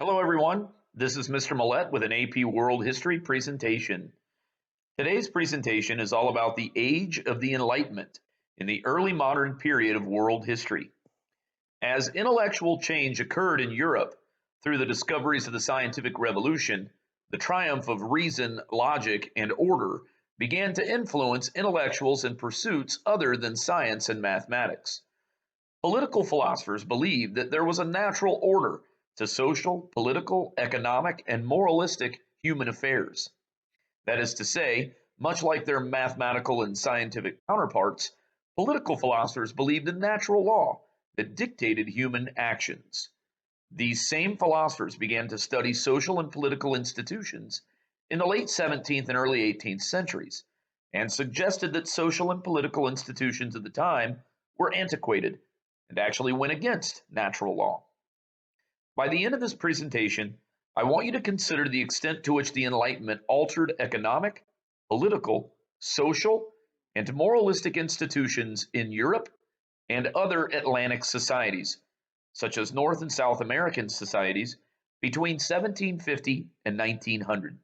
Hello, everyone. This is Mr. Millette with an AP World History presentation. Today's presentation is all about the Age of the Enlightenment in the early modern period of world history. As intellectual change occurred in Europe through the discoveries of the scientific revolution, the triumph of reason, logic, and order began to influence intellectuals in pursuits other than science and mathematics. Political philosophers believed that there was a natural order to social, political, economic, and moralistic human affairs. That is to say, much like their mathematical and scientific counterparts, political philosophers believed in natural law that dictated human actions. These same philosophers began to study social and political institutions in the late 17th and early 18th centuries, and suggested that social and political institutions of the time were antiquated and actually went against natural law. By the end of this presentation, I want you to consider the extent to which the Enlightenment altered economic, political, social, and moralistic institutions in Europe and other Atlantic societies, such as North and South American societies, between 1750 and 1900.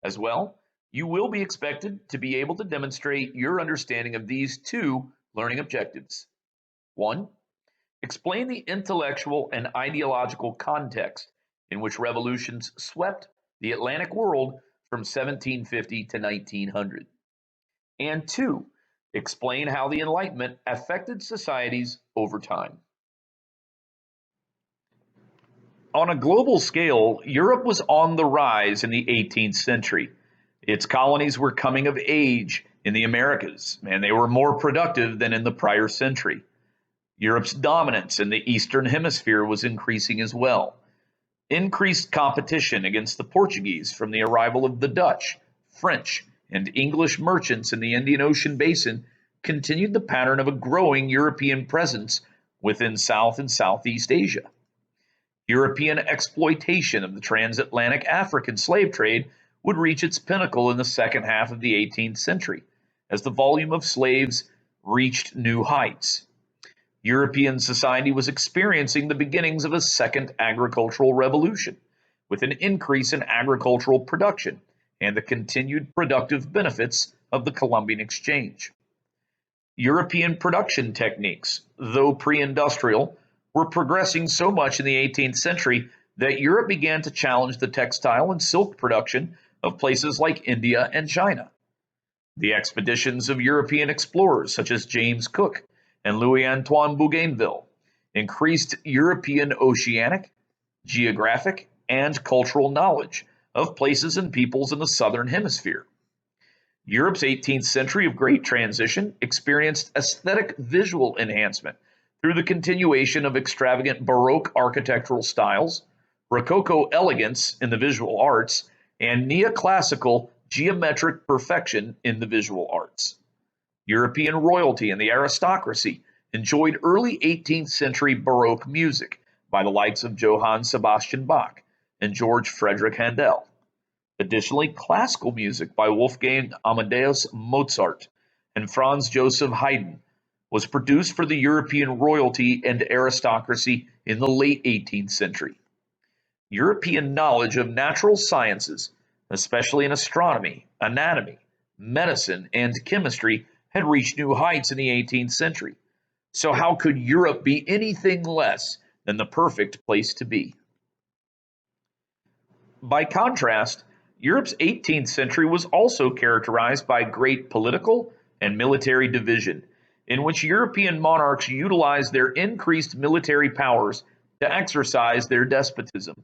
As well, you will be expected to be able to demonstrate your understanding of these two learning objectives. 1. Explain the intellectual and ideological context in which revolutions swept the Atlantic world from 1750 to 1900. And 2. Explain how the Enlightenment affected societies over time. On a global scale, Europe was on the rise in the 18th century. Its colonies were coming of age in the Americas, and they were more productive than in the prior century. Europe's dominance in the Eastern Hemisphere was increasing as well. Increased competition against the Portuguese from the arrival of the Dutch, French, and English merchants in the Indian Ocean basin continued the pattern of a growing European presence within South and Southeast Asia. European exploitation of the transatlantic African slave trade would reach its pinnacle in the second half of the 18th century, as the volume of slaves reached new heights. European society was experiencing the beginnings of a second agricultural revolution, with an increase in agricultural production and the continued productive benefits of the Columbian Exchange. European production techniques, though pre-industrial, were progressing so much in the 18th century that Europe began to challenge the textile and silk production of places like India and China. The expeditions of European explorers such as James Cook and Louis-Antoine Bougainville increased European oceanic, geographic, and cultural knowledge of places and peoples in the southern hemisphere. Europe's 18th century of great transition experienced aesthetic visual enhancement through the continuation of extravagant Baroque architectural styles, Rococo elegance in the visual arts, and neoclassical geometric perfection in the visual arts. European royalty and the aristocracy enjoyed early 18th century Baroque music by the likes of Johann Sebastian Bach and George Frederick Handel. Additionally, classical music by Wolfgang Amadeus Mozart and Franz Joseph Haydn was produced for the European royalty and aristocracy in the late 18th century. European knowledge of natural sciences, especially in astronomy, anatomy, medicine, and chemistry, had reached new heights in the 18th century. So how could Europe be anything less than the perfect place to be? By contrast, Europe's 18th century was also characterized by great political and military division, in which European monarchs utilized their increased military powers to exercise their despotism.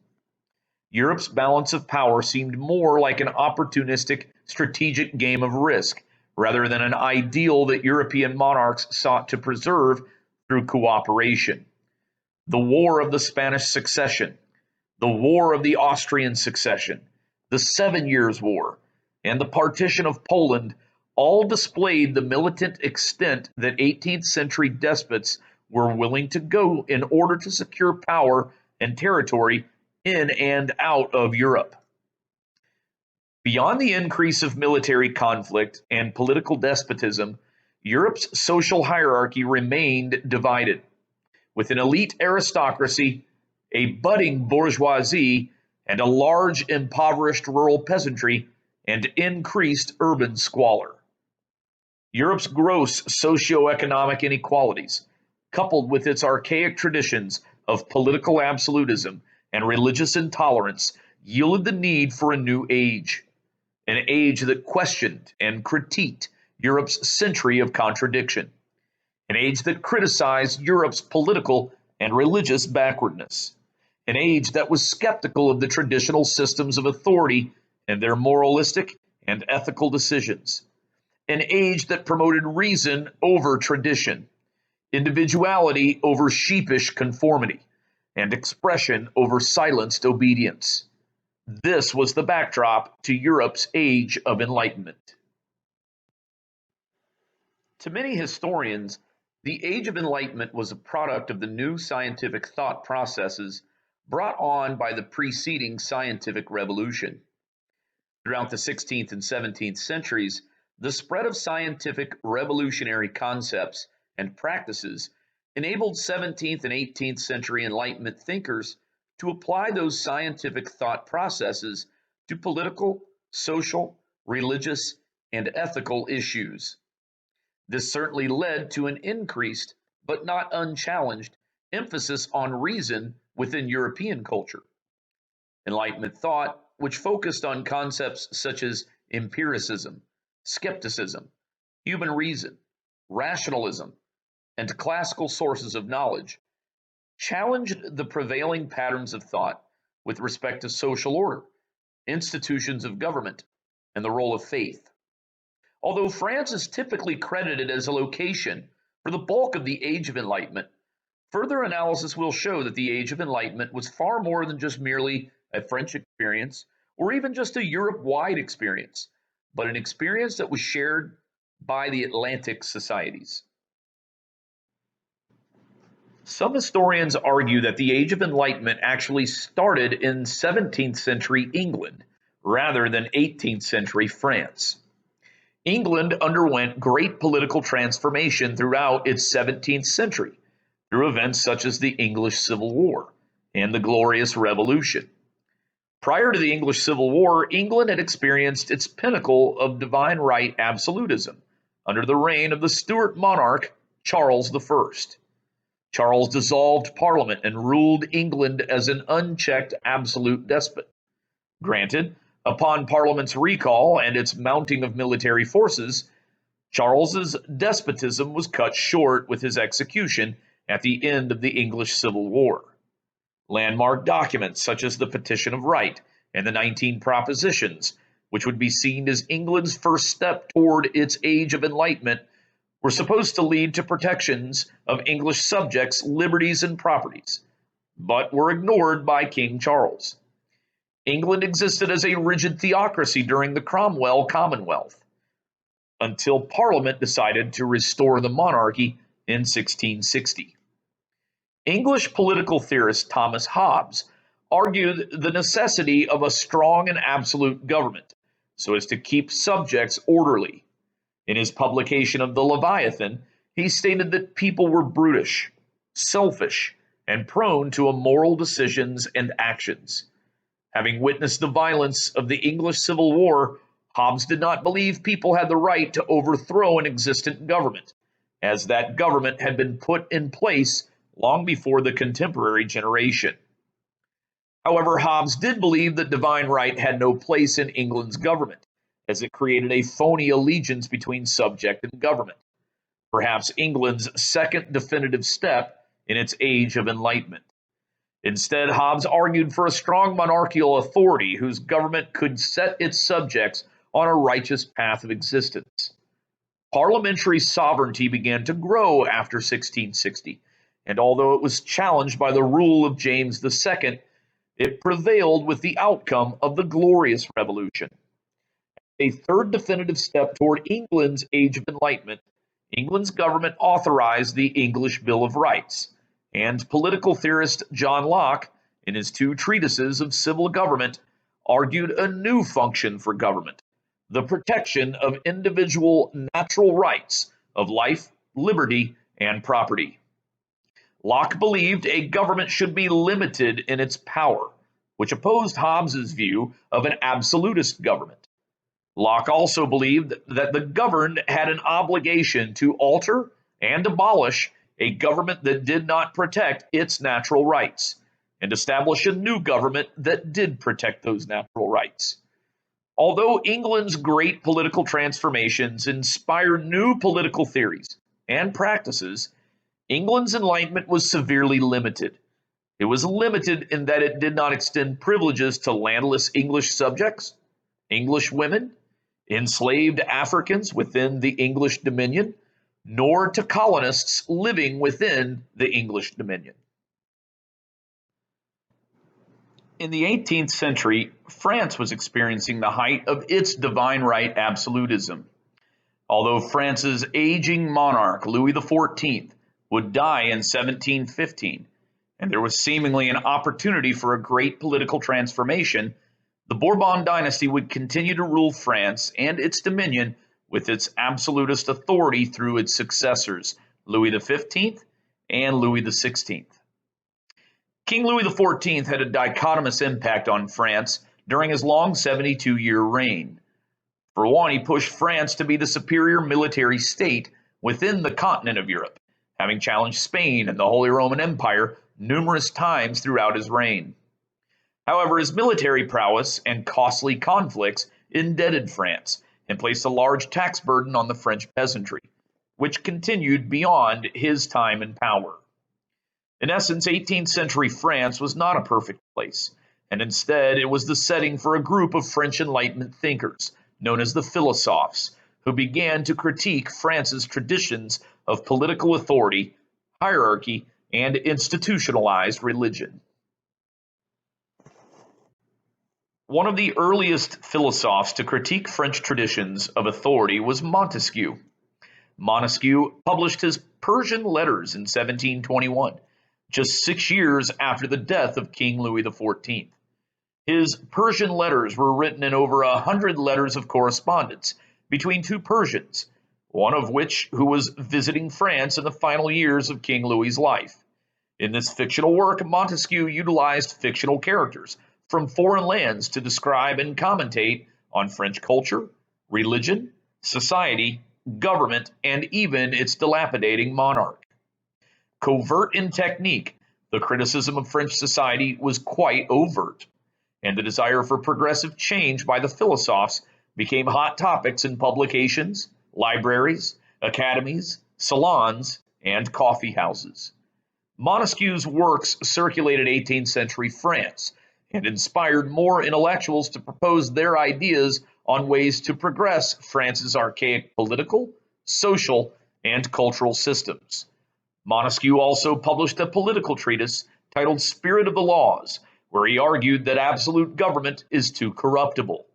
Europe's balance of power seemed more like an opportunistic strategic game of risk, rather than an ideal that European monarchs sought to preserve through cooperation. The War of the Spanish Succession, the War of the Austrian Succession, the 7 Years' War, and the partition of Poland all displayed the militant extent that 18th century despots were willing to go in order to secure power and territory in and out of Europe. Beyond the increase of military conflict and political despotism, Europe's social hierarchy remained divided, with an elite aristocracy, a budding bourgeoisie, and a large impoverished rural peasantry, and increased urban squalor. Europe's gross socioeconomic inequalities, coupled with its archaic traditions of political absolutism and religious intolerance, yielded the need for a new age, an age that questioned and critiqued Europe's century of contradiction, an age that criticized Europe's political and religious backwardness, an age that was skeptical of the traditional systems of authority and their moralistic and ethical decisions, an age that promoted reason over tradition, individuality over sheepish conformity, and expression over silenced obedience. This was the backdrop to Europe's Age of Enlightenment. To many historians, the Age of Enlightenment was a product of the new scientific thought processes brought on by the preceding scientific revolution. Throughout the 16th and 17th centuries, the spread of scientific revolutionary concepts and practices enabled 17th and 18th century Enlightenment thinkers to apply those scientific thought processes to political, social, religious, and ethical issues. This certainly led to an increased, but not unchallenged, emphasis on reason within European culture. Enlightenment thought, which focused on concepts such as empiricism, skepticism, human reason, rationalism, and classical sources of knowledge, challenged the prevailing patterns of thought with respect to social order, institutions of government, and the role of faith. Although France is typically credited as a location for the bulk of the Age of Enlightenment, further analysis will show that the Age of Enlightenment was far more than just merely a French experience or even just a Europe-wide experience, but an experience that was shared by the Atlantic societies. Some historians argue that the Age of Enlightenment actually started in 17th century England rather than 18th century France. England underwent great political transformation throughout its 17th century through events such as the English Civil War and the Glorious Revolution. Prior to the English Civil War, England had experienced its pinnacle of divine right absolutism under the reign of the Stuart monarch Charles I. Charles dissolved Parliament and ruled England as an unchecked absolute despot. Granted, upon Parliament's recall and its mounting of military forces, Charles's despotism was cut short with his execution at the end of the English Civil War. Landmark documents such as the Petition of Right and the 19 Propositions, which would be seen as England's first step toward its Age of Enlightenment, were supposed to lead to protections of English subjects' liberties and properties, but were ignored by King Charles. England existed as a rigid theocracy during the Cromwell Commonwealth, until Parliament decided to restore the monarchy in 1660. English political theorist Thomas Hobbes argued the necessity of a strong and absolute government so as to keep subjects orderly. In his publication of The Leviathan, he stated that people were brutish, selfish, and prone to immoral decisions and actions. Having witnessed the violence of the English Civil War, Hobbes did not believe people had the right to overthrow an existent government, as that government had been put in place long before the contemporary generation. However, Hobbes did believe that divine right had no place in England's government, as it created a phony allegiance between subject and government, perhaps England's second definitive step in its Age of Enlightenment. Instead, Hobbes argued for a strong monarchical authority whose government could set its subjects on a righteous path of existence. Parliamentary sovereignty began to grow after 1660, and although it was challenged by the rule of James II, it prevailed with the outcome of the Glorious Revolution. A third definitive step toward England's Age of Enlightenment, England's government authorized the English Bill of Rights, and political theorist John Locke, in his two treatises of civil government, argued a new function for government: the protection of individual natural rights of life, liberty, and property. Locke believed a government should be limited in its power, which opposed Hobbes's view of an absolutist government. Locke also believed that the governed had an obligation to alter and abolish a government that did not protect its natural rights, and establish a new government that did protect those natural rights. Although England's great political transformations inspired new political theories and practices, England's Enlightenment was severely limited. It was limited in that it did not extend privileges to landless English subjects, English women, enslaved Africans within the English dominion, nor to colonists living within the English dominion. In the 18th century, France was experiencing the height of its divine right absolutism. Although France's aging monarch, Louis XIV, would die in 1715, and there was seemingly an opportunity for a great political transformation, the Bourbon dynasty would continue to rule France and its dominion with its absolutist authority through its successors, Louis XV and Louis XVI. King Louis XIV had a dichotomous impact on France during his long 72-year reign. For one, he pushed France to be the superior military state within the continent of Europe, having challenged Spain and the Holy Roman Empire numerous times throughout his reign. However, his military prowess and costly conflicts indebted France and placed a large tax burden on the French peasantry, which continued beyond his time in power. In essence, 18th century France was not a perfect place, and instead it was the setting for a group of French Enlightenment thinkers, known as the Philosophes, who began to critique France's traditions of political authority, hierarchy, and institutionalized religion. One of the earliest Philosophes to critique French traditions of authority was Montesquieu. Montesquieu published his Persian Letters in 1721, just 6 years after the death of King Louis XIV. His Persian letters were written in over 100 letters of correspondence between two Persians, one of which who was visiting France in the final years of King Louis's life. In this fictional work, Montesquieu utilized fictional characters from foreign lands to describe and commentate on French culture, religion, society, government, and even its dilapidating monarch. Covert in technique, the criticism of French society was quite overt, and the desire for progressive change by the Philosophes became hot topics in publications, libraries, academies, salons, and coffee houses. Montesquieu's works circulated 18th century France and inspired more intellectuals to propose their ideas on ways to progress France's archaic political, social, and cultural systems. Montesquieu also published a political treatise titled Spirit of the Laws, where he argued that absolute government is too corruptible.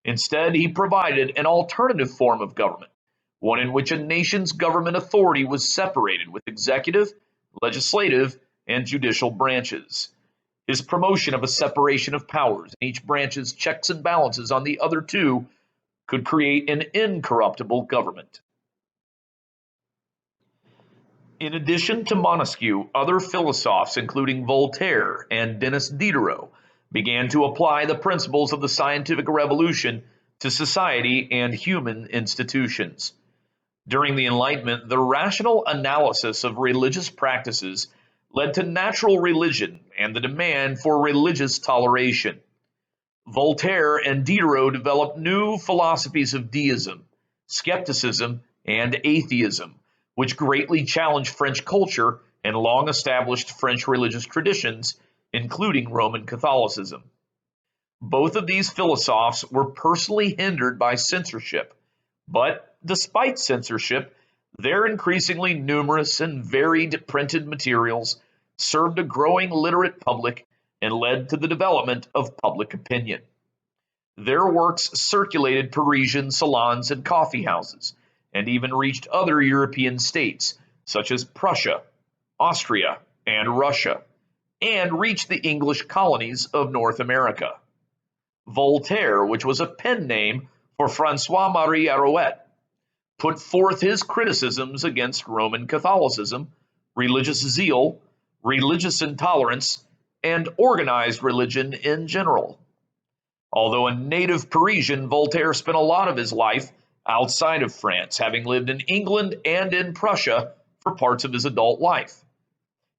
Instead, he provided an alternative form of government, one in which a nation's government authority was separated with executive, legislative, and judicial branches. His promotion of a separation of powers and each branch's checks and balances on the other two could create an incorruptible government. In addition to Montesquieu, other Philosophes, including Voltaire and Denis Diderot, began to apply the principles of the scientific revolution to society and human institutions. During the Enlightenment, the rational analysis of religious practices led to natural religion and the demand for religious toleration. Voltaire and Diderot developed new philosophies of deism, skepticism, and atheism, which greatly challenged French culture and long-established French religious traditions, including Roman Catholicism. Both of these Philosophes were personally hindered by censorship, but despite censorship, their increasingly numerous and varied printed materials served a growing literate public and led to the development of public opinion. Their works circulated Parisian salons and coffee houses, and even reached other European states, such as Prussia, Austria, and Russia, and reached the English colonies of North America. Voltaire, which was a pen name for François-Marie Arouet, put forth his criticisms against Roman Catholicism, religious zeal, religious intolerance, and organized religion in general. Although a native Parisian, Voltaire spent a lot of his life outside of France, having lived in England and in Prussia for parts of his adult life.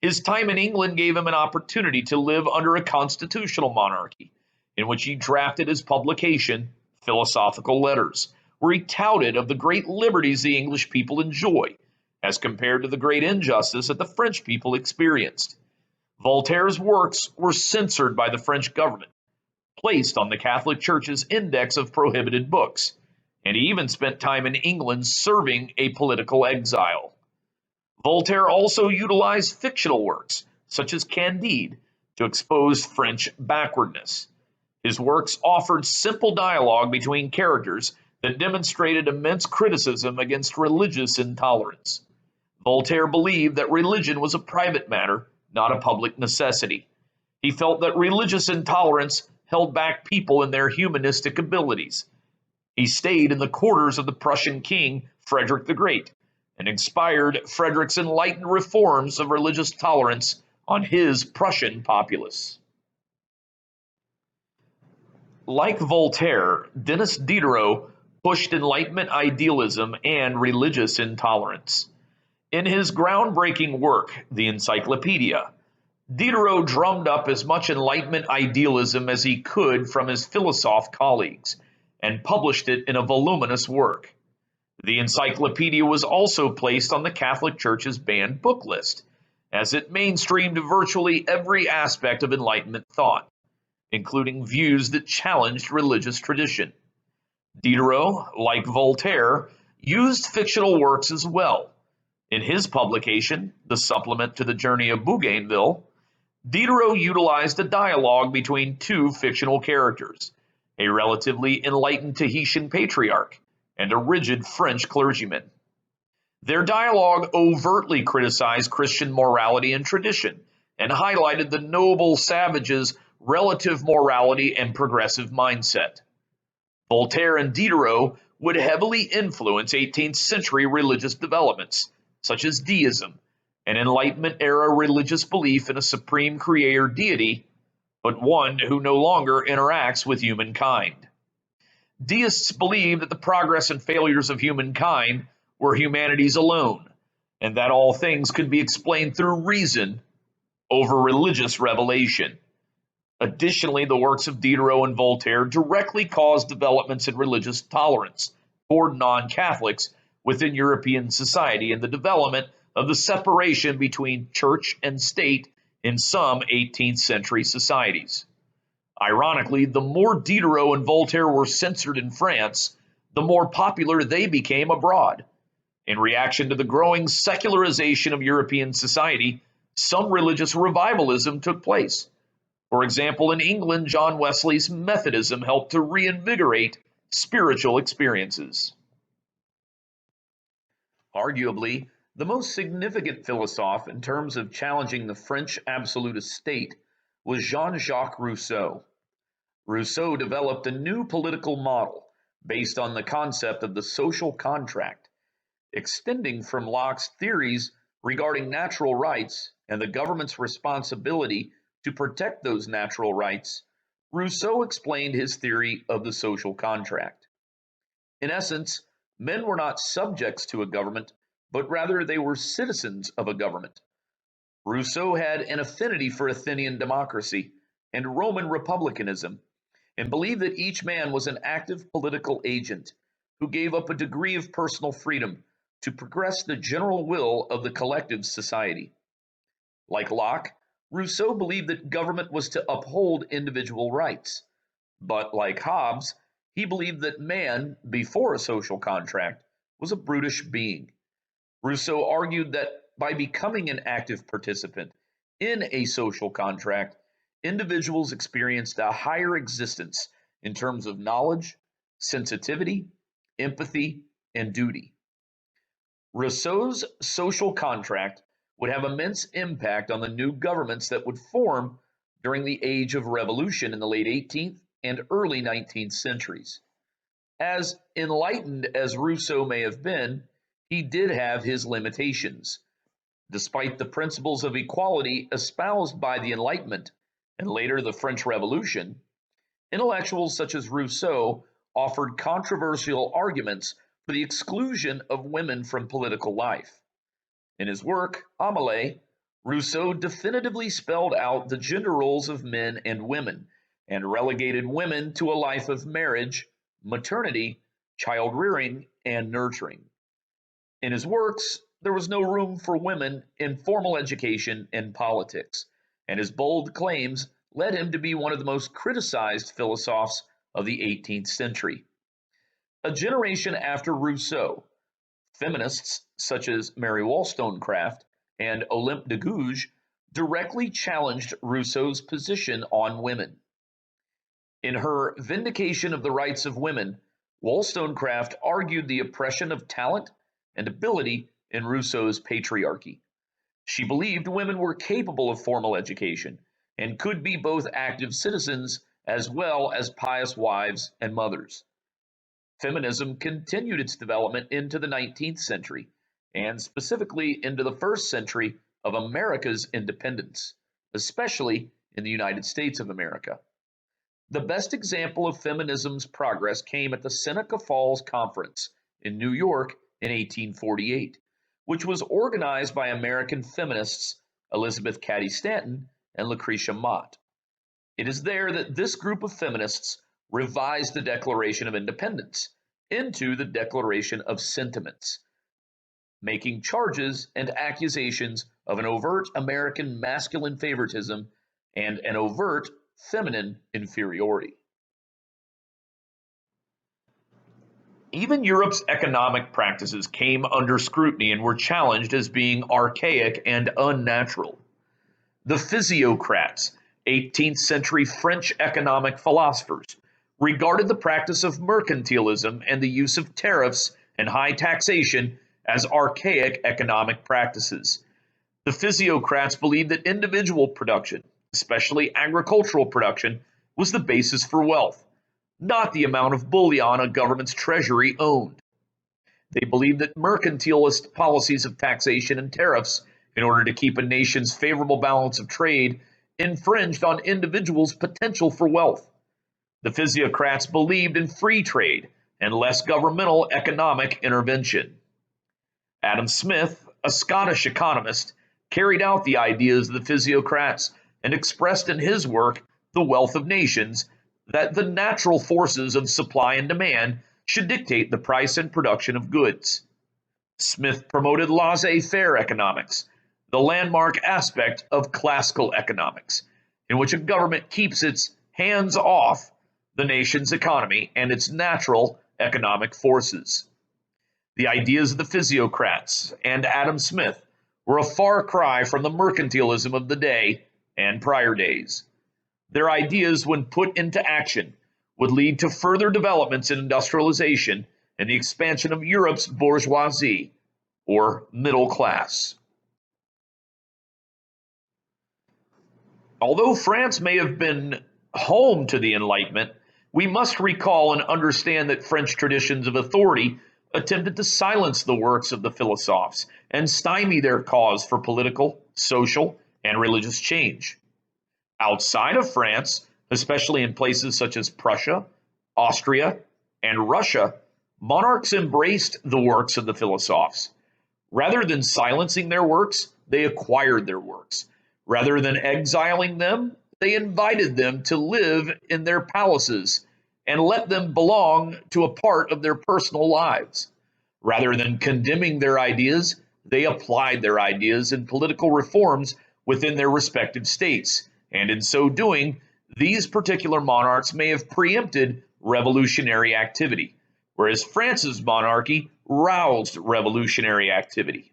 His time in England gave him an opportunity to live under a constitutional monarchy, in which he drafted his publication, Philosophical Letters, where he touted of the great liberties the English people enjoy, as compared to the great injustice that the French people experienced. Voltaire's works were censored by the French government, placed on the Catholic Church's index of prohibited books, and he even spent time in England serving a political exile. Voltaire also utilized fictional works, such as Candide, to expose French backwardness. His works offered simple dialogue between characters that demonstrated immense criticism against religious intolerance. Voltaire believed that religion was a private matter, not a public necessity. He felt that religious intolerance held back people in their humanistic abilities. He stayed in the quarters of the Prussian king, Frederick the Great, and inspired Frederick's enlightened reforms of religious tolerance on his Prussian populace. Like Voltaire, Denis Diderot pushed Enlightenment idealism and religious intolerance. In his groundbreaking work, the Encyclopedia, Diderot drummed up as much Enlightenment idealism as he could from his philosophe colleagues and published it in a voluminous work. The Encyclopedia was also placed on the Catholic Church's banned book list, as it mainstreamed virtually every aspect of Enlightenment thought, including views that challenged religious tradition. Diderot, like Voltaire, used fictional works as well. In his publication, The Supplement to the Journey of Bougainville, Diderot utilized a dialogue between two fictional characters, a relatively enlightened Tahitian patriarch and a rigid French clergyman. Their dialogue overtly criticized Christian morality and tradition and highlighted the noble savage's relative morality and progressive mindset. Voltaire and Diderot would heavily influence 18th century religious developments, such as deism, an Enlightenment era religious belief in a supreme creator deity, but one who no longer interacts with humankind. Deists believed that the progress and failures of humankind were humanity's alone, and that all things could be explained through reason over religious revelation. Additionally, the works of Diderot and Voltaire directly caused developments in religious tolerance toward non-Catholics within European society and the development of the separation between church and state in some 18th century societies. Ironically, the more Diderot and Voltaire were censored in France, the more popular they became abroad. In reaction to the growing secularization of European society, some religious revivalism took place. For example, in England, John Wesley's Methodism helped to reinvigorate spiritual experiences. Arguably, the most significant philosophe in terms of challenging the French absolutist state was Jean-Jacques Rousseau. Rousseau developed a new political model based on the concept of the social contract, extending from Locke's theories regarding natural rights and the government's responsibility to protect those natural rights. Rousseau explained his theory of the social contract. In essence, men were not subjects to a government, but rather they were citizens of a government. Rousseau had an affinity for Athenian democracy and Roman republicanism, and believed that each man was an active political agent who gave up a degree of personal freedom to progress the general will of the collective society. Like Locke, Rousseau believed that government was to uphold individual rights, but like Hobbes, he believed that man, before a social contract, was a brutish being. Rousseau argued that by becoming an active participant in a social contract, individuals experienced a higher existence in terms of knowledge, sensitivity, empathy, and duty. Rousseau's social contract would have immense impact on the new governments that would form during the Age of Revolution in the late 18th and early 19th centuries. As enlightened as Rousseau may have been, he did have his limitations. Despite the principles of equality espoused by the Enlightenment and later the French Revolution, intellectuals such as Rousseau offered controversial arguments for the exclusion of women from political life. In his work, Amelie, Rousseau definitively spelled out the gender roles of men and women and relegated women to a life of marriage, maternity, child rearing, and nurturing. In his works, there was no room for women in formal education and politics, and his bold claims led him to be one of the most criticized philosophers of the 18th century. A generation after Rousseau, feminists such as Mary Wollstonecraft and Olympe de Gouges directly challenged Rousseau's position on women. In her Vindication of the Rights of Women, Wollstonecraft argued the oppression of talent and ability in Rousseau's patriarchy. She believed women were capable of formal education and could be both active citizens as well as pious wives and mothers. Feminism continued its development into the 19th century, and specifically into the first century of America's independence, especially in the United States of America. The best example of feminism's progress came at the Seneca Falls Conference in New York in 1848, which was organized by American feminists Elizabeth Cady Stanton and Lucretia Mott. It is there that this group of feminists revised the Declaration of Independence into the Declaration of Sentiments, making charges and accusations of an overt American masculine favoritism and an overt feminine inferiority. Even Europe's economic practices came under scrutiny and were challenged as being archaic and unnatural. The physiocrats, 18th century French economic philosophers, regarded the practice of mercantilism and the use of tariffs and high taxation as archaic economic practices. The physiocrats believed that individual production, especially agricultural production, was the basis for wealth, not the amount of bullion a government's treasury owned. They believed that mercantilist policies of taxation and tariffs, in order to keep a nation's favorable balance of trade, infringed on individuals' potential for wealth. The physiocrats believed in free trade and less governmental economic intervention. Adam Smith, a Scottish economist, carried out the ideas of the physiocrats and expressed in his work, The Wealth of Nations, that the natural forces of supply and demand should dictate the price and production of goods. Smith promoted laissez-faire economics, the landmark aspect of classical economics, in which a government keeps its hands off the nation's economy and its natural economic forces. The ideas of the physiocrats and Adam Smith were a far cry from the mercantilism of the day and prior days. Their ideas, when put into action, would lead to further developments in industrialization and the expansion of Europe's bourgeoisie, or middle class. Although France may have been home to the Enlightenment, we must recall and understand that French traditions of authority attempted to silence the works of the philosophers and stymie their cause for political, social, and religious change. Outside of France, especially in places such as Prussia, Austria, and Russia, monarchs embraced the works of the philosophers. Rather than silencing their works, they acquired their works. Rather than exiling them, they invited them to live in their palaces and let them belong to a part of their personal lives. Rather than condemning their ideas, they applied their ideas in political reforms within their respective states, and in so doing, these particular monarchs may have preempted revolutionary activity, whereas France's monarchy roused revolutionary activity.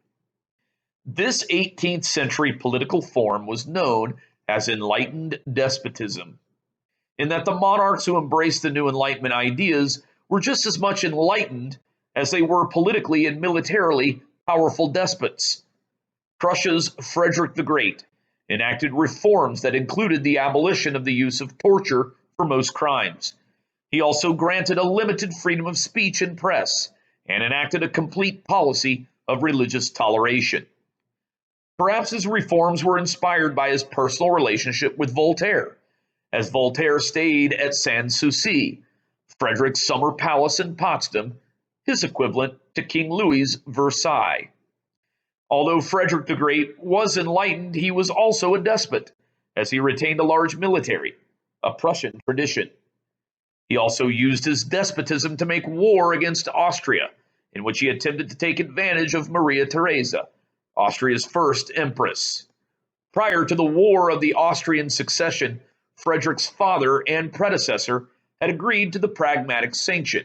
This 18th century political form was known as Enlightened despotism, in that the monarchs who embraced the new Enlightenment ideas were just as much enlightened as they were politically and militarily powerful despots. Prussia's Frederick the Great enacted reforms that included the abolition of the use of torture for most crimes. He also granted a limited freedom of speech and press and enacted a complete policy of religious toleration. Perhaps his reforms were inspired by his personal relationship with Voltaire, as Voltaire stayed at Sanssouci, Frederick's summer palace in Potsdam, his equivalent to King Louis's Versailles. Although Frederick the Great was enlightened, he was also a despot, as he retained a large military, a Prussian tradition. He also used his despotism to make war against Austria, in which he attempted to take advantage of Maria Theresa, Austria's first empress. Prior to the War of the Austrian Succession, Frederick's father and predecessor had agreed to the Pragmatic Sanction,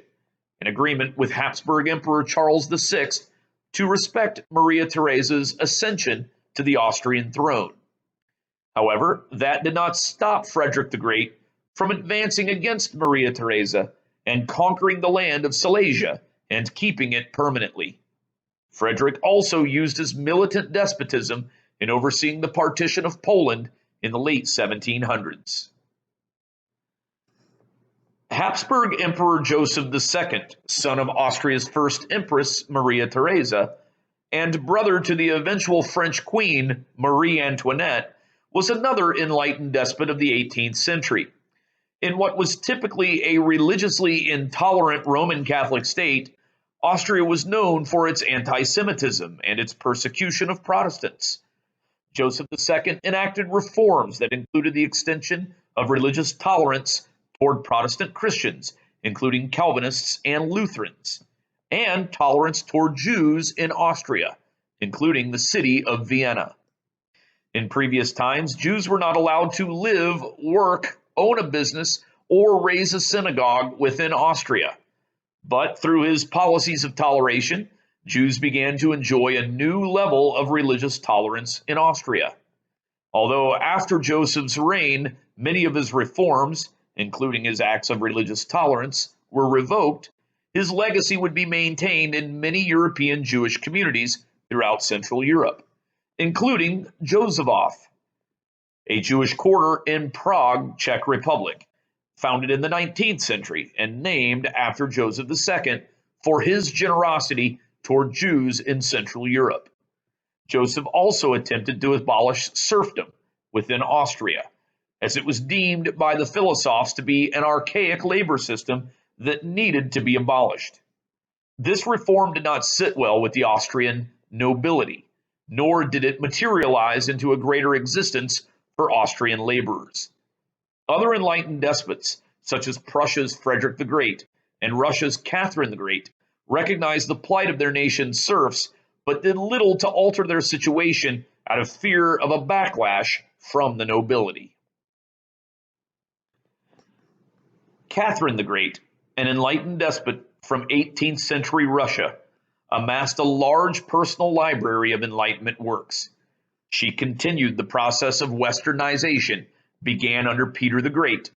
an agreement with Habsburg Emperor Charles VI to respect Maria Theresa's ascension to the Austrian throne. However, that did not stop Frederick the Great from advancing against Maria Theresa and conquering the land of Silesia and keeping it permanently. Frederick also used his militant despotism in overseeing the partition of Poland in the late 1700s. Habsburg Emperor Joseph II, son of Austria's first empress Maria Theresa, and brother to the eventual French queen Marie Antoinette, was another enlightened despot of the 18th century. In what was typically a religiously intolerant Roman Catholic state, Austria was known for its anti-Semitism and its persecution of Protestants. Joseph II enacted reforms that included the extension of religious tolerance toward Protestant Christians, including Calvinists and Lutherans, and tolerance toward Jews in Austria, including the city of Vienna. In previous times, Jews were not allowed to live, work, own a business, or raise a synagogue within Austria. But through his policies of toleration, Jews began to enjoy a new level of religious tolerance in Austria. Although after Joseph's reign, many of his reforms, including his acts of religious tolerance, were revoked, his legacy would be maintained in many European Jewish communities throughout Central Europe, including Josefov, a Jewish quarter in Prague, Czech Republic, founded in the 19th century and named after Joseph II for his generosity toward Jews in Central Europe. Joseph also attempted to abolish serfdom within Austria, as it was deemed by the philosophes to be an archaic labor system that needed to be abolished. This reform did not sit well with the Austrian nobility, nor did it materialize into a greater existence for Austrian laborers. Other enlightened despots, such as Prussia's Frederick the Great and Russia's Catherine the Great, recognized the plight of their nation's serfs, but did little to alter their situation out of fear of a backlash from the nobility. Catherine the Great, an enlightened despot from 18th century Russia, amassed a large personal library of Enlightenment works. She continued the process of westernization began under Peter the Great,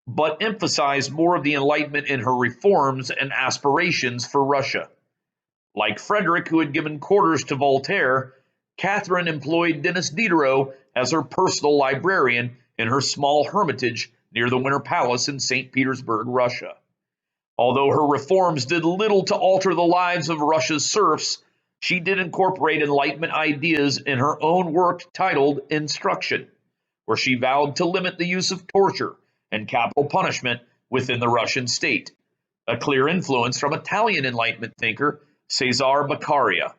but emphasized more of the Enlightenment in her reforms and aspirations for Russia. Like Frederick, who had given quarters to Voltaire, Catherine employed Denis Diderot as her personal librarian in her small hermitage near the Winter Palace in St. Petersburg, Russia. Although her reforms did little to alter the lives of Russia's serfs, she did incorporate Enlightenment ideas in her own work titled Instruction, where she vowed to limit the use of torture and capital punishment within the Russian state, a clear influence from Italian Enlightenment thinker Cesare Beccaria.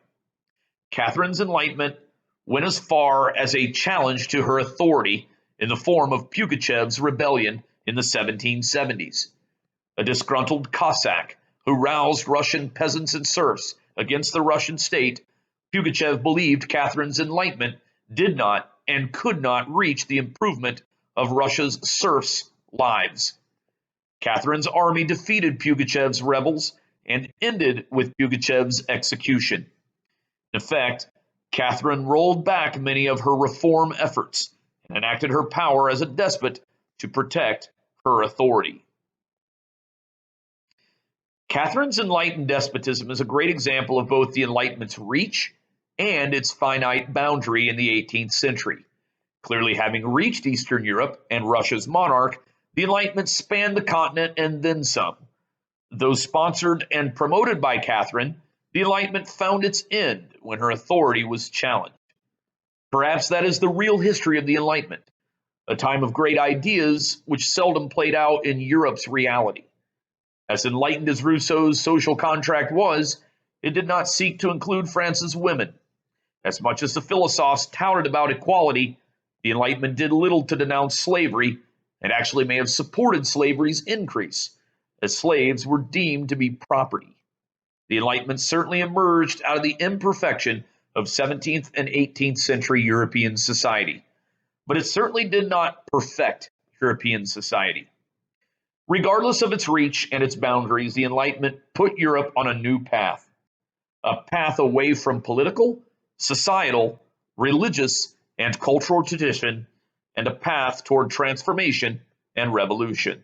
Catherine's Enlightenment went as far as a challenge to her authority in the form of Pugachev's rebellion in the 1770s. A disgruntled Cossack who roused Russian peasants and serfs against the Russian state, Pugachev believed Catherine's Enlightenment did not and could not reach the improvement of Russia's serfs' lives. Catherine's army defeated Pugachev's rebels and ended with Pugachev's execution. In effect, Catherine rolled back many of her reform efforts and enacted her power as a despot to protect her authority. Catherine's enlightened despotism is a great example of both the Enlightenment's reach and its finite boundary in the 18th century. Clearly, having reached Eastern Europe and Russia's monarch, the Enlightenment spanned the continent and then some. Though sponsored and promoted by Catherine, the Enlightenment found its end when her authority was challenged. Perhaps that is the real history of the Enlightenment, a time of great ideas which seldom played out in Europe's reality. As enlightened as Rousseau's social contract was, it did not seek to include France's women. As much as the philosophes touted about equality, the Enlightenment did little to denounce slavery, and actually may have supported slavery's increase, as slaves were deemed to be property. The Enlightenment certainly emerged out of the imperfection of 17th and 18th century European society, but it certainly did not perfect European society. Regardless of its reach and its boundaries, the Enlightenment put Europe on a new path, a path away from political, societal, religious, and cultural tradition, and a path toward transformation and revolution.